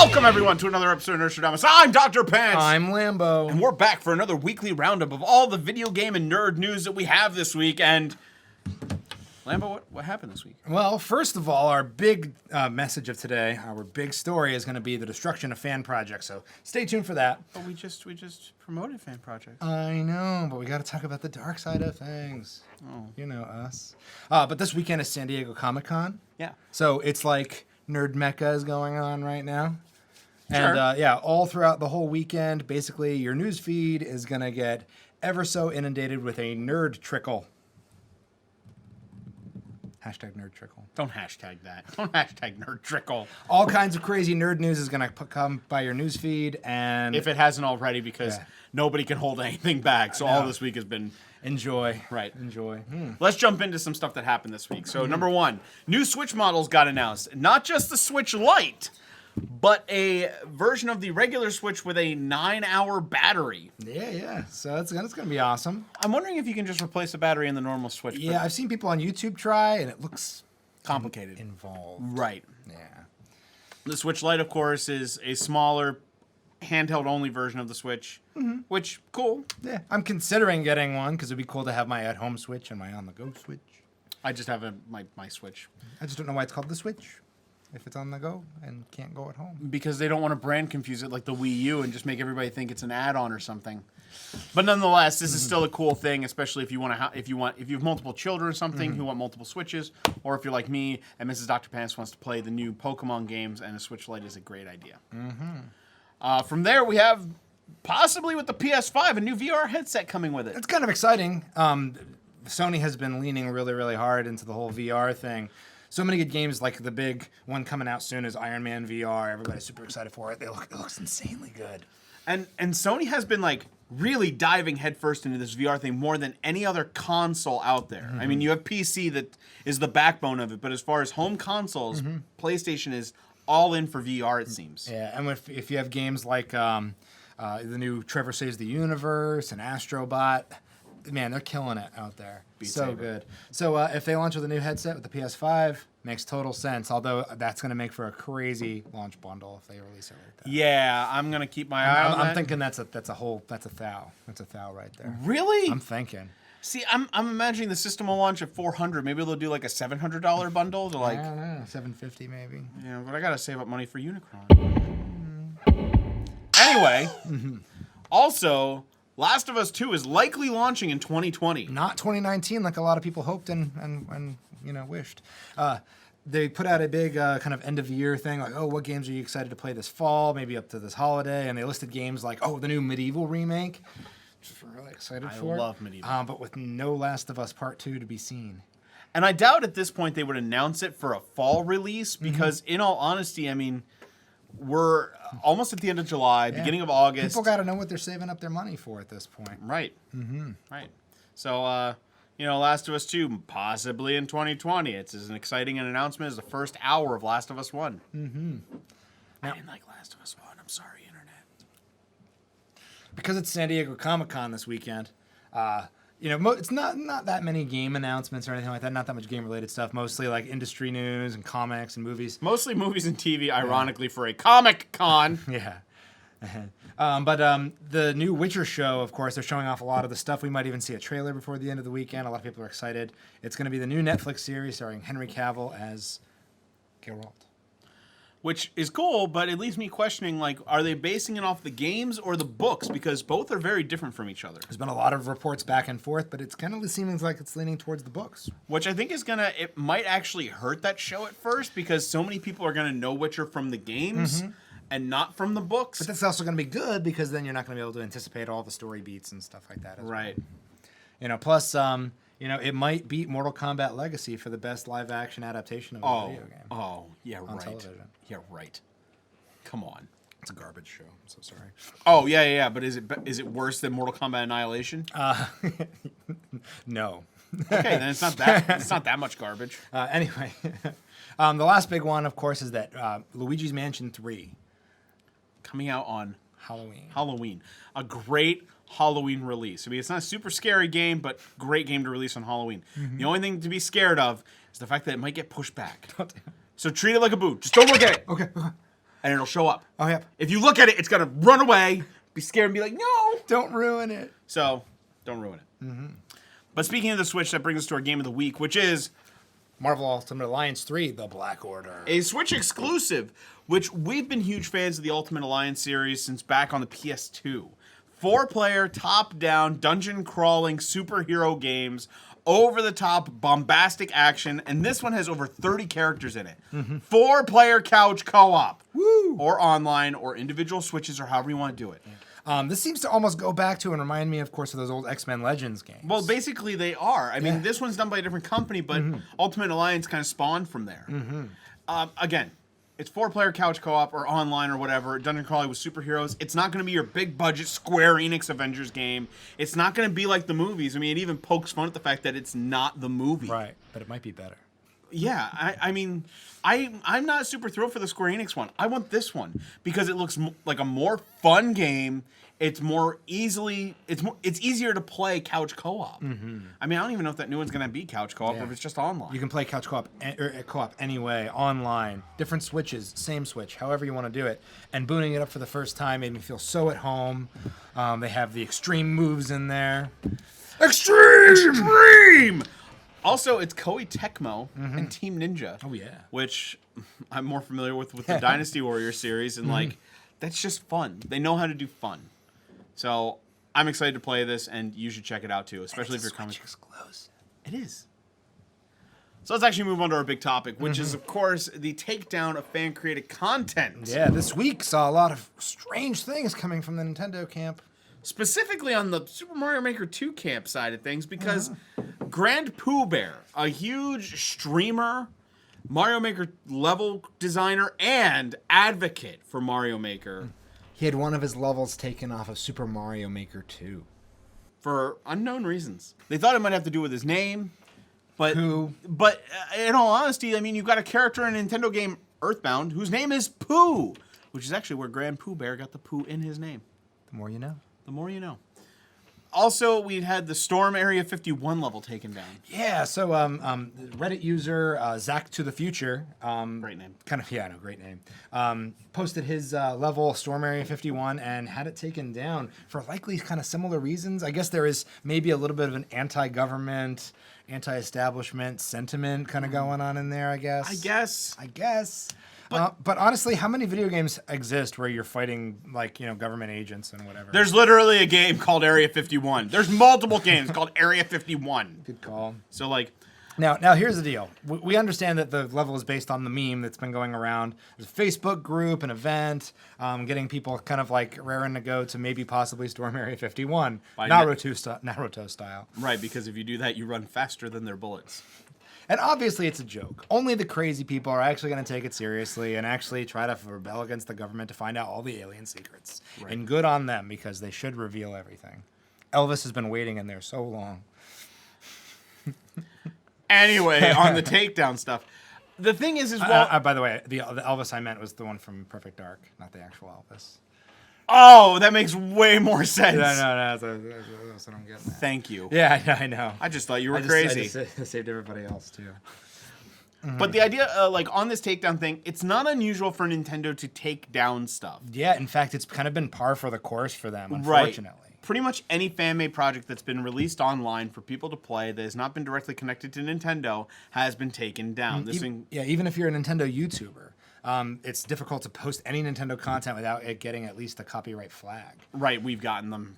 Welcome, everyone, to another episode of Nerdstrodamus. I'm Dr. Pants. I'm Lambo. And we're back for another weekly roundup of all the video game and nerd news that we have this week. And, Lambo, what happened this week? Well, first of all, our big message of today, our big story, is going to be the destruction of fan projects. So stay tuned for that. But we just promoted fan projects. I know, but we got to talk about the dark side of things. Oh. You know us. But this weekend is San Diego Comic-Con. Yeah. So it's like Nerd Mecca is going on right now. Sure. And yeah, all throughout the whole weekend, basically your news feed is going to get ever so inundated with a nerd trickle. Hashtag nerd trickle. Don't hashtag that. Don't hashtag nerd trickle. All kinds of crazy nerd news is going to come by your news feed, and if it hasn't already, because nobody can hold anything back. So all this week has been enjoy. Right. Enjoy. Let's jump into some stuff that happened this week. So number one, new Switch models got announced. Not just the Switch Lite, but a version of the regular Switch with a 9-hour battery. Yeah. So it's going to be awesome. I'm wondering if you can just replace the battery in the normal Switch. Yeah, I've seen people on YouTube try, and it looks complicated. Involved. Right. Yeah. The Switch Lite, of course, is a smaller, handheld-only version of the Switch, which, cool. Yeah, I'm considering getting one because it'd be cool to have my at-home Switch and my on-the-go Switch. I just have my Switch. I just don't know why it's called the Switch if it's on the go and can't go at home. Because they don't want to brand confuse it like the Wii U and just make everybody think it's an add-on or something. But nonetheless, this is still a cool thing, especially if you want to if you have multiple children or something who want multiple Switches, or if you're like me and Mrs. Dr. Pants wants to play the new Pokemon games, and a Switch Lite is a great idea. From there, we have possibly with the PS5 a new VR headset coming with it. It's kind of exciting. Sony has been leaning really, really hard into the whole VR thing. So many good games, like the big one coming out soon is Iron Man VR. Everybody's super excited for it. It looks insanely good. And Sony has been like really diving headfirst into this VR thing more than any other console out there. I mean, you have PC that is the backbone of it, but as far as home consoles, PlayStation is all in for VR, it seems. Yeah, and if you have games like the new Trevor Saves the Universe and Astrobot, man, they're killing it out there. So good. So if they launch with a new headset with the PS5, makes total sense. Although that's going to make for a crazy launch bundle if they release it like that. Yeah, I'm going to keep my eye on that. I'm thinking that's a thou. That's a thou right there. Really? I'm thinking. See, I'm imagining the system will launch at $400. Maybe they'll do like a $700 bundle to like I don't know, $750 maybe. Yeah, but I got to save up money for Unicron. Anyway, also, Last of Us 2 is likely launching in 2020. Not 2019 like a lot of people hoped and wished. They put out a big kind of end of year thing, like, oh, what games are you excited to play this fall, maybe up to this holiday? And they listed games like, oh, the new Medieval remake, which I'm really excited for. I love Medieval. But with no Last of Us Part 2 to be seen. And I doubt at this point they would announce it for a fall release because, in all honesty, I mean, we're almost at the end of July, beginning of August. People got to know what they're saving up their money for at this point. Right. Right. So, Last of Us 2, possibly in 2020. It's as exciting an announcement as the first hour of Last of Us 1. I didn't like Last of Us 1. I'm sorry, Internet. Because it's San Diego Comic-Con this weekend, it's not that many game announcements or anything like that. Not that much game-related stuff. Mostly like industry news and comics and movies. Mostly movies and TV, ironically, for a Comic-Con. Yeah. But the new Witcher show, of course, they're showing off a lot of the stuff. We might even see a trailer before the end of the weekend. A lot of people are excited. It's going to be the new Netflix series starring Henry Cavill as Geralt. Which is cool, but it leaves me questioning, like, are they basing it off the games or the books? Because both are very different from each other. There's been a lot of reports back and forth, but it's kind of seeming like it's leaning towards the books. Which I think it might actually hurt that show at first because so many people are going to know Witcher from the games and not from the books. But that's also going to be good because then you're not going to be able to anticipate all the story beats and stuff like that. Right. Well. Plus, it might beat Mortal Kombat Legacy for the best live-action adaptation of a video game. Oh, yeah, on right. television. Yeah, right. Come on. It's a garbage show. I'm so sorry. Oh, yeah. But is it worse than Mortal Kombat Annihilation? No. Okay, then it's not that much garbage. Anyway, the last big one, of course, is that Luigi's Mansion 3 coming out on Halloween. A great Halloween release. I mean, it's not a super scary game, but great game to release on Halloween. The only thing to be scared of is the fact that it might get pushed back. So treat it like a boot. Just don't look at it. Okay. and it'll show up. Oh, yep. If you look at it, it's gonna run away, be scared, and be like, no. Don't ruin it. So, don't ruin it. Mm-hmm. But speaking of the Switch, that brings us to our game of the week, which is Marvel Ultimate Alliance 3, The Black Order. a Switch exclusive, which we've been huge fans of the Ultimate Alliance series since back on the PS2. 4-player, top-down, dungeon-crawling superhero games, over-the-top, bombastic action, and this one has over 30 characters in it. 4-player couch co-op. Woo! Or online, or individual Switches, or however you want to do it. This seems to almost go back to and remind me, of course, of those old X-Men Legends games. Well, basically they are. I mean, this one's done by a different company, but Ultimate Alliance kind of spawned from there. Again, it's 4-player couch co-op or online or whatever. Dungeon crawling with superheroes. It's not going to be your big budget Square Enix Avengers game. It's not going to be like the movies. I mean, it even pokes fun at the fact that it's not the movie. Right, but it might be better. Yeah, I mean, I'm not super thrilled for the Square Enix one. I want this one because it looks like a more fun game. It's more easily, it's easier to play couch co-op. I mean, I don't even know if that new one's gonna be couch co-op or if it's just online. You can play couch co-op anyway, online, different Switches, same Switch, however you want to do it. And booting it up for the first time made me feel so at home. They have the extreme moves in there. Extreme! Also, it's Koei Tecmo and Team Ninja. Oh yeah. Which I'm more familiar with the Dynasty Warrior series, and like, that's just fun. They know how to do fun. So I'm excited to play this, and you should check it out too, especially if you're coming. Exclusive. It is. So let's actually move on to our big topic, which is, of course, the takedown of fan-created content. Yeah, this week saw a lot of strange things coming from the Nintendo camp. Specifically on the Super Mario Maker 2 camp side of things, because GrandPooBear, a huge streamer, Mario Maker level designer, and advocate for Mario Maker, He had one of his levels taken off of Super Mario Maker 2. for unknown reasons. They thought it might have to do with his name, but Pooh. But in all honesty, I mean, you've got a character in a Nintendo game, Earthbound, whose name is Pooh, which is actually where GrandPooBear got the Pooh in his name. The more you know. The more you know. Also, we had the Storm Area 51 level taken down. Yeah, so Reddit user Zach to the Future, Great name. Great name. Posted his level Storm Area 51 and had it taken down for likely kind of similar reasons. I guess there is maybe a little bit of an anti-government, anti-establishment sentiment kind of going on in there. I guess. But honestly, how many video games exist where you're fighting government agents and whatever? There's literally a game called Area 51. There's multiple games called Area 51. Good call. So like, Now here's the deal. We understand that the level is based on the meme that's been going around. There's a Facebook group, an event, getting people kind of like raring to go to maybe possibly Storm Area 51, Naruto style. right, because if you do that, you run faster than their bullets. And obviously it's a joke. Only the crazy people are actually going to take it seriously and actually try to rebel against the government to find out all the alien secrets. Right. And good on them, because they should reveal everything. Elvis has been waiting in there so long. Anyway, on the takedown stuff, the thing is well... by the way, the Elvis I meant was the one from Perfect Dark, not the actual Elvis. Oh, that makes way more sense. No, that's what I'm getting at. Thank you. Yeah, I know. I just thought you were crazy. I just saved everybody else, too. But the idea, on this takedown thing, it's not unusual for Nintendo to take down stuff. Yeah, in fact, it's kind of been par for the course for them, unfortunately. Right. Pretty much any fan-made project that's been released online for people to play that has not been directly connected to Nintendo has been taken down. Even if you're a Nintendo YouTuber. It's difficult to post any Nintendo content without it getting at least a copyright flag. Right, we've gotten them.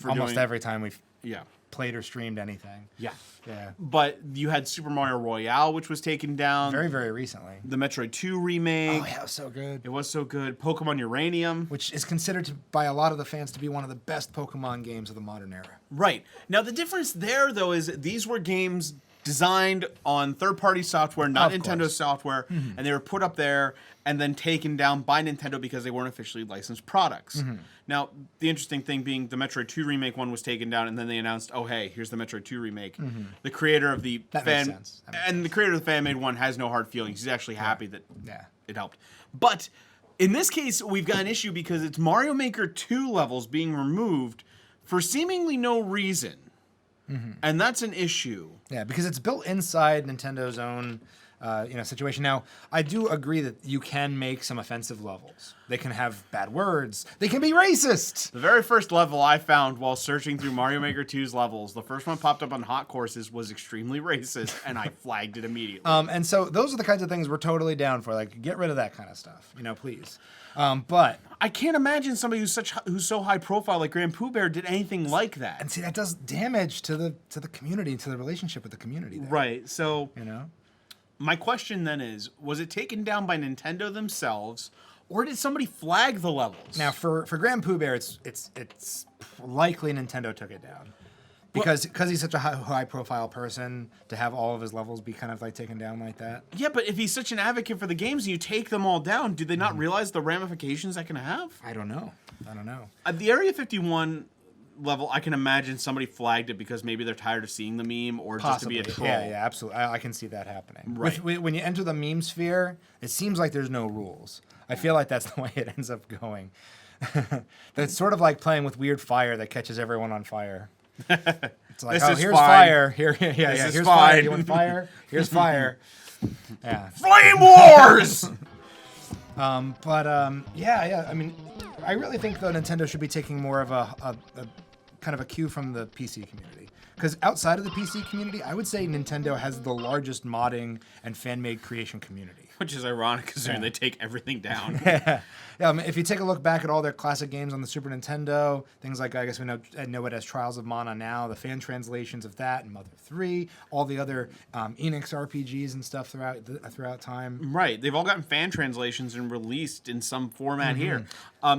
Almost every time we've Yeah. played or streamed anything. Yeah. Yeah. But you had Super Mario Royale, which was taken down. Very, very recently. The Metroid 2 remake. Oh, yeah, it was so good. It was so good. Pokemon Uranium. Which is considered by a lot of the fans to be one of the best Pokemon games of the modern era. Right. Now, the difference there, though, is these were games designed on third-party software, not Nintendo software, and they were put up there and then taken down by Nintendo because they weren't officially licensed products. Now, the interesting thing being the Metroid 2 remake one was taken down, and then they announced, oh, hey, here's the Metroid 2 remake. The creator of the the creator of the fan-made one has no hard feelings. He's actually happy that it helped. But in this case, we've got an issue because it's Mario Maker 2 levels being removed for seemingly no reason. And that's an issue. Yeah, because it's built inside Nintendo's own situation. Now, I do agree that you can make some offensive levels. They can have bad words. They can be racist. The very first level I found while searching through Mario Maker 2's levels, the first one popped up on hot courses, was extremely racist, and I flagged it immediately. And so those are the kinds of things we're totally down for. Like, get rid of that kind of stuff, please. But I can't imagine somebody who's so high profile like GrandPooBear did anything like that. and see, that does damage to the community, to the relationship with the community. There, Right. So You my question then is, was it taken down by Nintendo themselves, or did somebody flag the levels? Now, for GrandPooBear, it's likely Nintendo took it down. Because he's such a high profile person, to have all of his levels be kind of like taken down like that. Yeah, but if he's such an advocate for the games and you take them all down, do they not realize the ramifications that can have? I don't know. At the Area 51 level, I can imagine somebody flagged it because maybe they're tired of seeing the meme or Possibly. just to be a troll. Yeah, absolutely. I can see that happening. Right. When you enter the meme sphere, it seems like there's no rules. I feel like that's the way it ends up going. That's sort of like playing with weird fire that catches everyone on fire. It's like, This is here's fine. fire. Here, is here's fine. fire. You want fire? Here's fire. Yeah. Flame Wars! Yeah. I mean, I really think though Nintendo should be taking more of a kind of a cue from the PC community. Because outside of the PC community, I would say Nintendo has the largest modding and fan-made creation community. Which is ironic considering they take everything down. Yeah, I mean, if you take a look back at all their classic games on the Super Nintendo, things like, I guess we know it as Trials of Mana now, the fan translations of that, and Mother 3, all the other Enix RPGs and stuff throughout time. Right. They've all gotten fan translations and released in some format here.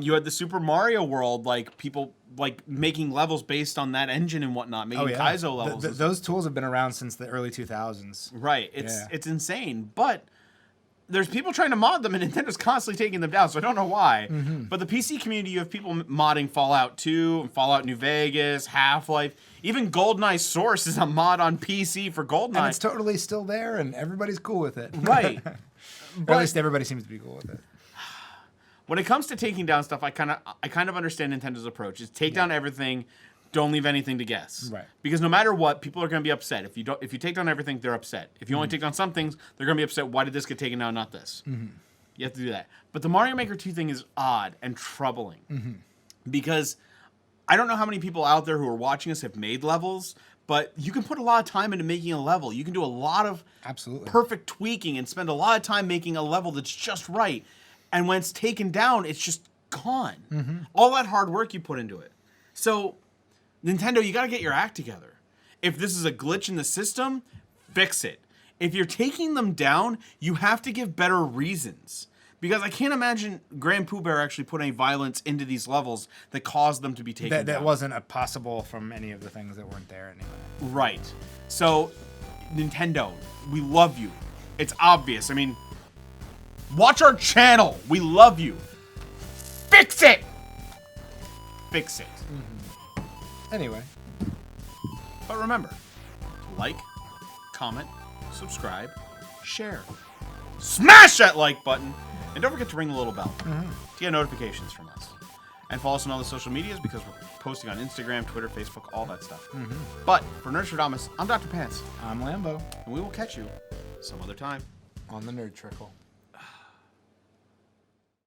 You had the Super Mario World, like people like making levels based on that engine and whatnot, making Kaizo levels. Those tools have been around since the early 2000s. Right. It's insane. But there's people trying to mod them, and Nintendo's constantly taking them down, so I don't know why. But the PC community, you have people modding Fallout 2, Fallout New Vegas, Half-Life. Even GoldenEye Source is a mod on PC for GoldenEye. And it's totally still there, and everybody's cool with it. Right. Or at least everybody seems to be cool with it. When it comes to taking down stuff, I kind of understand Nintendo's approach. Is take down everything, don't leave anything to guess. Right. Because no matter what, people are going to be upset. If you take down everything, they're upset. If you only take down some things, they're going to be upset. Why did this get taken down, not this? You have to do that. But the Mario Maker 2 thing is odd and troubling. Because I don't know how many people out there who are watching us have made levels, but you can put a lot of time into making a level. You can do a lot of perfect tweaking and spend a lot of time making a level that's just right. And when it's taken down, it's just gone. All that hard work you put into it. So, Nintendo, you got to get your act together. If this is a glitch in the system, fix it. If you're taking them down, you have to give better reasons. Because I can't imagine GrandPooBear actually put any violence into these levels that caused them to be taken down. That wasn't possible from any of the things that weren't there anyway. Right. So, Nintendo, we love you. It's obvious. I mean, watch our channel. We love you. Fix it. Fix it. Anyway. But remember, like, comment, subscribe, share. Smash that like button. And don't forget to ring the little bell to get notifications from us. And follow us on all the social medias because we're posting on Instagram, Twitter, Facebook, all that stuff. But for Nerdstrodamus, I'm Dr. Pants. I'm Lambo. And we will catch you some other time On the Nerd Trickle.